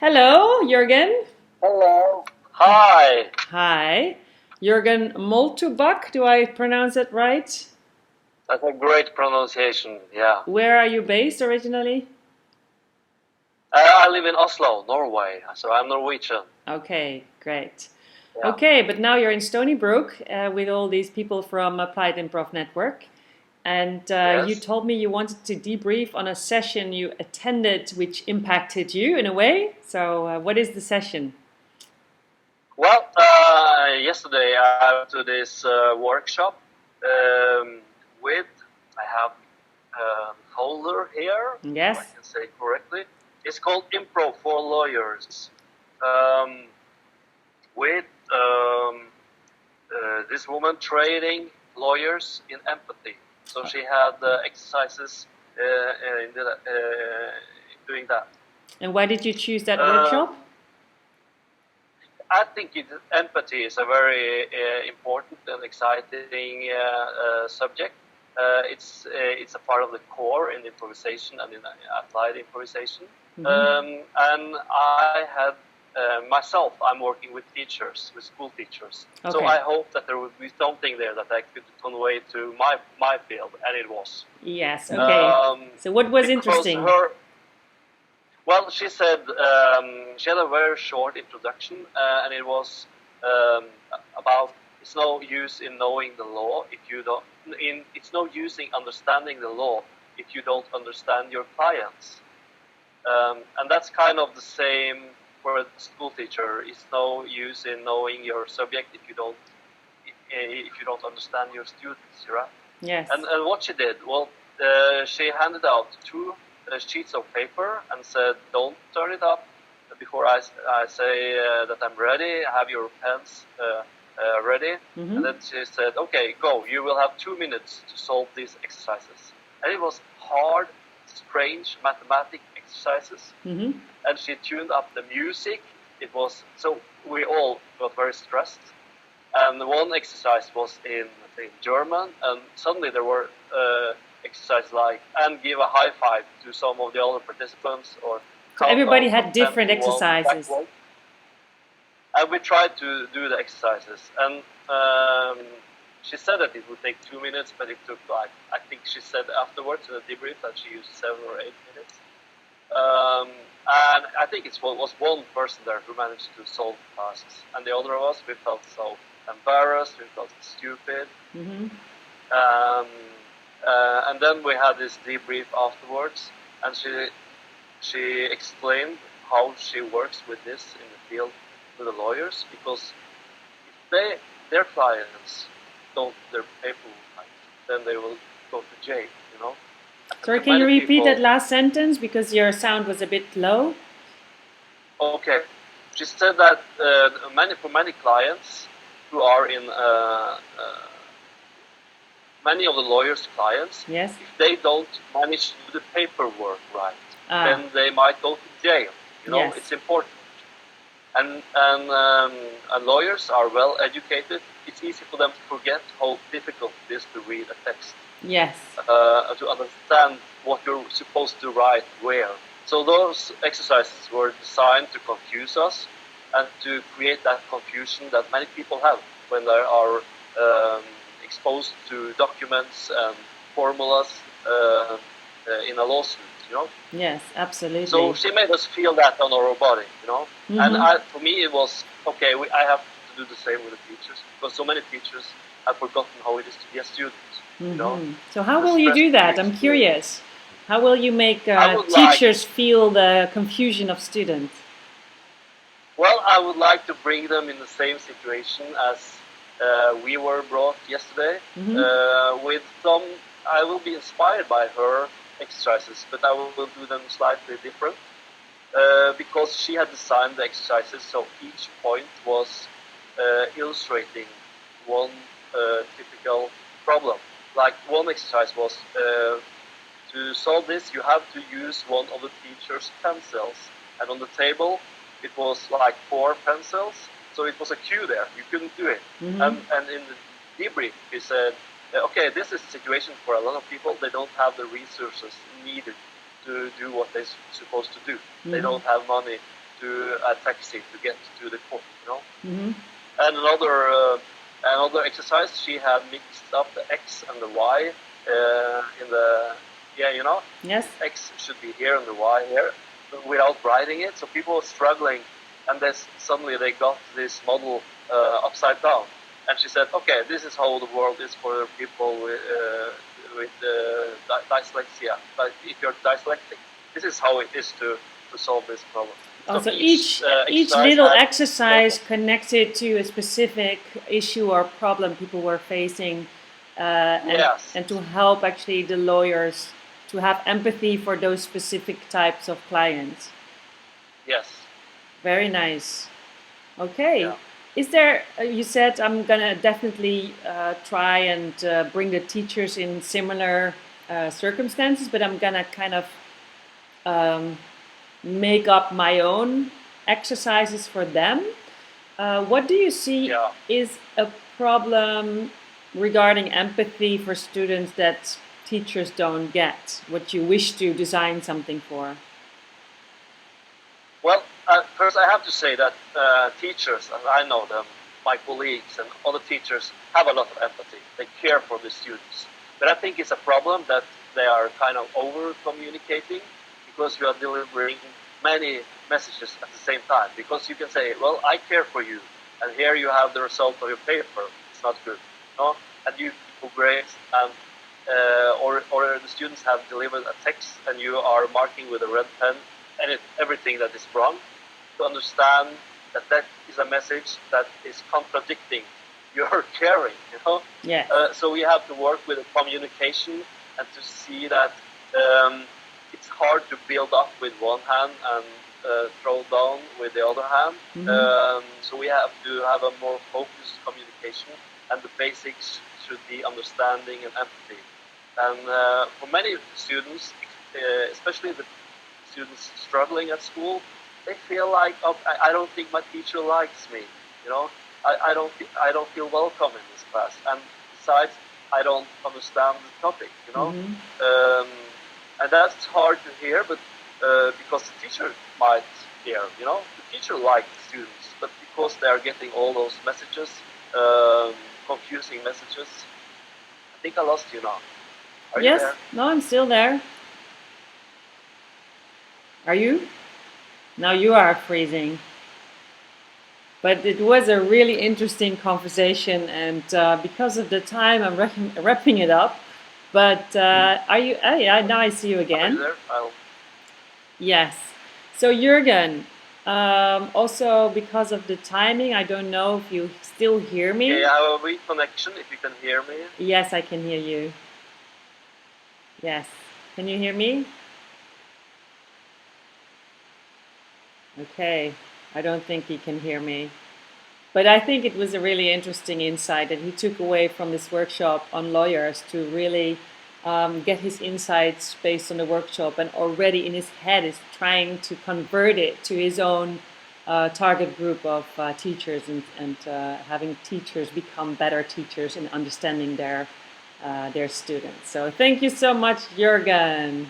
Hello, Jorgen. Hello. Hi. Hi. Jorgen Moltubak, do I pronounce it right? That's a great pronunciation. Yeah. Where are you based originally? I live in Oslo, Norway, so I'm Norwegian. Okay, great. Yeah. Okay, but now you're in Stony Brook with all these people from Applied Improv Network. And you Yes. told me you wanted to debrief on a session you attended which impacted you in a way. So, what is the session? Well, yesterday I went to this workshop with, I have a folder here, Yes. if I can say it correctly. It's called Improv for Lawyers. Um, with this woman training lawyers in empathy. So she had exercises doing that. And why did you choose that workshop? I think empathy is a very important and exciting subject. It's a part of the core in improvisation and in applied improvisation. Mm-hmm. And I have myself, I'm working with teachers, with school teachers. Okay. So I hope that there would be something there that I could convey to my field, and it was. Yes. Okay. So what was interesting? Well, she said she had a very short introduction, and it was about it's no use in knowing the law if you don't. It's no use in understanding the law if you don't understand your clients, and that's kind of the same for a school teacher. It's no use in knowing your subject if you don't understand your students, right? Yes. And what she did, well, she handed out two sheets of paper and said, "Don't turn it up before I say that I'm ready. Have your pens ready." Mm-hmm. And then she said, "Okay, go. You will have 2 minutes to solve these exercises." And it was hard, strange mathematic exercises. Mm-hmm. And she tuned up the music. It was so we all got very stressed. And one exercise was in German, and suddenly there were exercises like and give a high five to some of the other participants, or so everybody had different exercises. And we tried to do the exercises, and she said that it would take 2 minutes, but it took like I think she said afterwards in the debrief that she used 7 or 8 minutes. And I think it was one person there who managed to solve tasks, and the other of us, we felt so embarrassed, we felt stupid. Mm-hmm. And then we had this debrief afterwards, and she explained how she works with this in the field with the lawyers, because if their clients don't do their paperwork, then they will go to jail, you know. Sorry, can you repeat that last sentence because your sound was a bit low? Okay, she said that for many clients who are in many of the lawyers' clients, yes, if they don't manage to do the paperwork right, then they might go to jail. You know, yes. It's important. And lawyers are well educated. It's easy for them to forget how difficult it is to read a text. Yes. To understand what you're supposed to write where. So those exercises were designed to confuse us and to create that confusion that many people have when they are exposed to documents and formulas in a lawsuit, you know? Yes, absolutely. So she made us feel that on our body, you know? Mm-hmm. And for me it was, okay, I have to do the same with the teachers, because so many teachers have forgotten how it is to be a student, you know? So how will you do that? I'm curious. How will you make teachers feel the confusion of students? Well, I would like to bring them in the same situation as we were brought yesterday. Mm-hmm. With some, I will be inspired by her exercises, but I will do them slightly different because she had designed the exercises so each point was illustrating one typical problem. Like one exercise was to solve this, you have to use one of the teacher's pencils, and on the table it was like 4 pencils, so it was a queue there. You couldn't do it. Mm-hmm. And in the debrief, he said, okay, this is a situation for a lot of people. They don't have the resources needed to do what they're supposed to do. Mm-hmm. They don't have money to a taxi to get to the court, Mm-hmm. And another exercise, she had mixed up the X and the Y in the, Yes. X should be here and the Y here, without writing it. So people were struggling, and then suddenly they got this model upside down. And she said, okay, this is how the world is for people with dyslexia. But if you're dyslexic, this is how it is to solve this problem. So each little exercise connected to a specific issue or problem people were facing, and to help actually the lawyers to have empathy for those specific types of clients. Yes. Very nice. Okay. Yeah. Is there, you said I'm gonna definitely try and bring the teachers in similar circumstances, but I'm gonna kind of make up my own exercises for them. What do you see is a problem regarding empathy for students that teachers don't get, what you wish to design something for? Well, first I have to say that teachers, as I know them, my colleagues and other teachers, have a lot of empathy. They care for the students. But I think it's a problem that they are kind of over-communicating, because you are delivering many messages at the same time. Because you can say, well, I care for you, and here you have the result of your paper. It's not good, And you give grades, and or the students have delivered a text, and you are marking with a red pen and everything that is wrong. To understand that is a message that is contradicting your caring, Yeah. So we have to work with the communication and to see that it's hard to build up with one hand and throw down with the other hand. Mm-hmm. So we have to have a more focused communication, and the basics should be understanding and empathy. And for many students, especially the students struggling at school, they feel like, oh, I don't think my teacher likes me. I don't feel welcome in this class, and besides, I don't understand the topic. Mm-hmm. And that's hard to hear, but because the teacher might hear. The teacher likes the students, but because they are getting all those messages, confusing messages. I think I lost you now. Are you there? No, I'm still there. Are you? Now you are freezing. But it was a really interesting conversation, and because of the time, I'm wrapping it up. But are you? Oh, yeah, now I see you again. Are you there? Yes. So Jorgen, also because of the timing, I don't know if you still hear me. Okay, I have a weak connection. If you can hear me. Yes, I can hear you. Yes. Can you hear me? Okay. I don't think he can hear me. But I think it was a really interesting insight that he took away from this workshop on lawyers to really get his insights based on the workshop, and already in his head is trying to convert it to his own target group of teachers, and having teachers become better teachers in understanding their students. So thank you so much, Jorgen.